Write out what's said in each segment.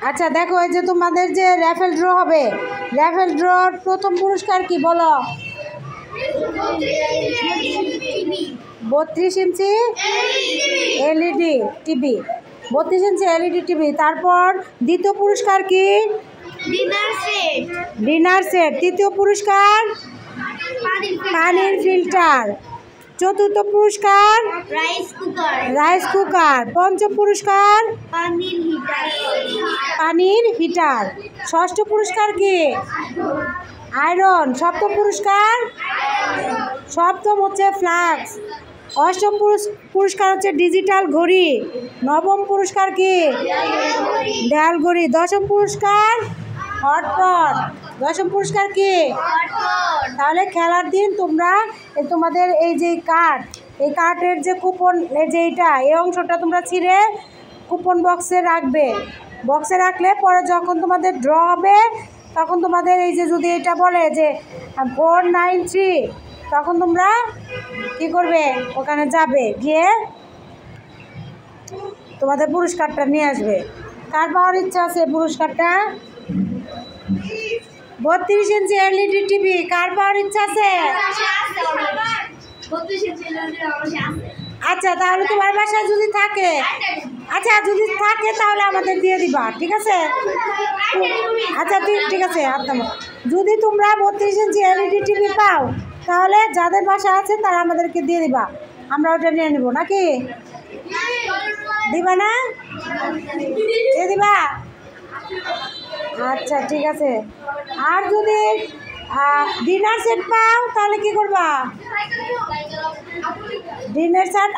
আচ্ছা দেখো, এই যে তোমাদের যে র্যাফেল ড্র হবে, র্যাফেল ড্রর প্রথম পুরস্কার কি বলো? 32 inch LED TV. 32 inch LED TV. তারপর দ্বিতীয় পুরস্কার কি? Dinner set. তৃতীয় পুরস্কার পানির ফিল্টার। চতুর্থ পুরস্কার রাইস কুকার। পঞ্চম পুরস্কার পানির হিটার। ষষ্ঠ পুরস্কার কি? আয়রন। সপ্তম পুরস্কার হচ্ছে ফ্লাক্স। অষ্টম পুরস্কার হচ্ছে ডিজিটাল ঘড়ি। নবম পুরস্কার কি? দেয়াল ঘড়ি। দশম পুরস্কার হটপট। দশম পুরস্কার কি? তাহলে খেলার দিন তোমরা তোমাদের এই যে কার্ড, এই কার্ডের যে কুপন, এই যে এই অংশটা তোমরা ছিঁড়ে কুপন বক্সে রাখবে। বক্সে রাখলে পরে যখন তোমাদের ড্র হবে তখন তোমাদের এই যে যদি এটা বলে যে 493, তখন তোমরা কি করবে? ওখানে যাবে, গিয়ে তোমাদের পুরস্কারটা নিয়ে আসবে। কার পাওয়ার ইচ্ছা আছে পুরস্কারটা? 32 ইঞ্চি এলইডি টিভি কার পাওয়ার ইচ্ছা আছে? আচ্ছা, তাহলে তোমার বাসায় যদি থাকে, আচ্ছা যদি থাকে তাহলে আমাদের দিয়ে দিবা, ঠিক আছে? আচ্ছা ঠিক আছে। যদি তোমরা 32 ইঞ্চি এলইডি টিভি পাও তাহলে যাদের বাসা আছে তারা আমাদেরকে দিয়ে দিবা, আমরা ওটা নিয়ে নেবো, নাকি দিবা না? দিয়ে দিবা? আচ্ছা ঠিক আছে। আর যদি ডিনার সেট পাও তাহলে কি করবা? ডিনার সেট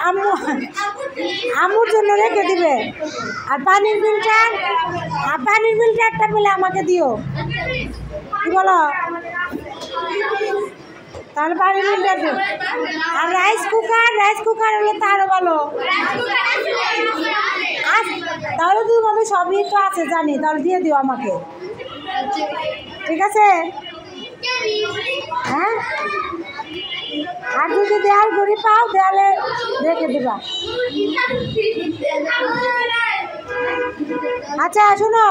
আম্মুর জন্য রেখে দিবে। আর পানির ফিল্টারটা পেলে আমাকে দিও, কি বলো? তাহলে পানির ফিল্টার দিও। আর রাইস কুকার হলে তো আরো ভালো। তাহলে তোমাদের সবই তো আছে জানি, তাহলে দিয়ে দিও আমাকে, ঠিক আছে? হ্যাঁ, আর যদি দেয়াল ঘড়ি পাও দেয়ালে রেখে দিবা। আচ্ছা শোনো,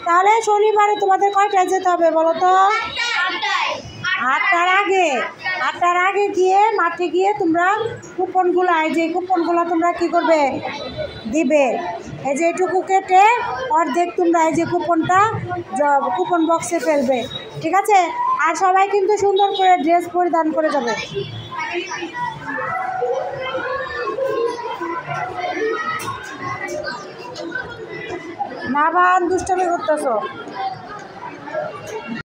তাহলে শনিবারে তোমাদের কয়টায় যেতে হবে বলো তো? 8টার আগে গিয়ে মাঠে গিয়ে তোমরা কুপনগুলো, এই যে কুপনগুলো তোমরা কি করবে? দিবে। এই যে এটুকু কেটে অর্ধেক তোমরা এই যে কুপন বক্সে ফেলবে, ঠিক আছে? আর সবাই কিন্তু সুন্দর করে ড্রেস পরিধান করে যাবে। না বান দুষ্টামি করতেছো।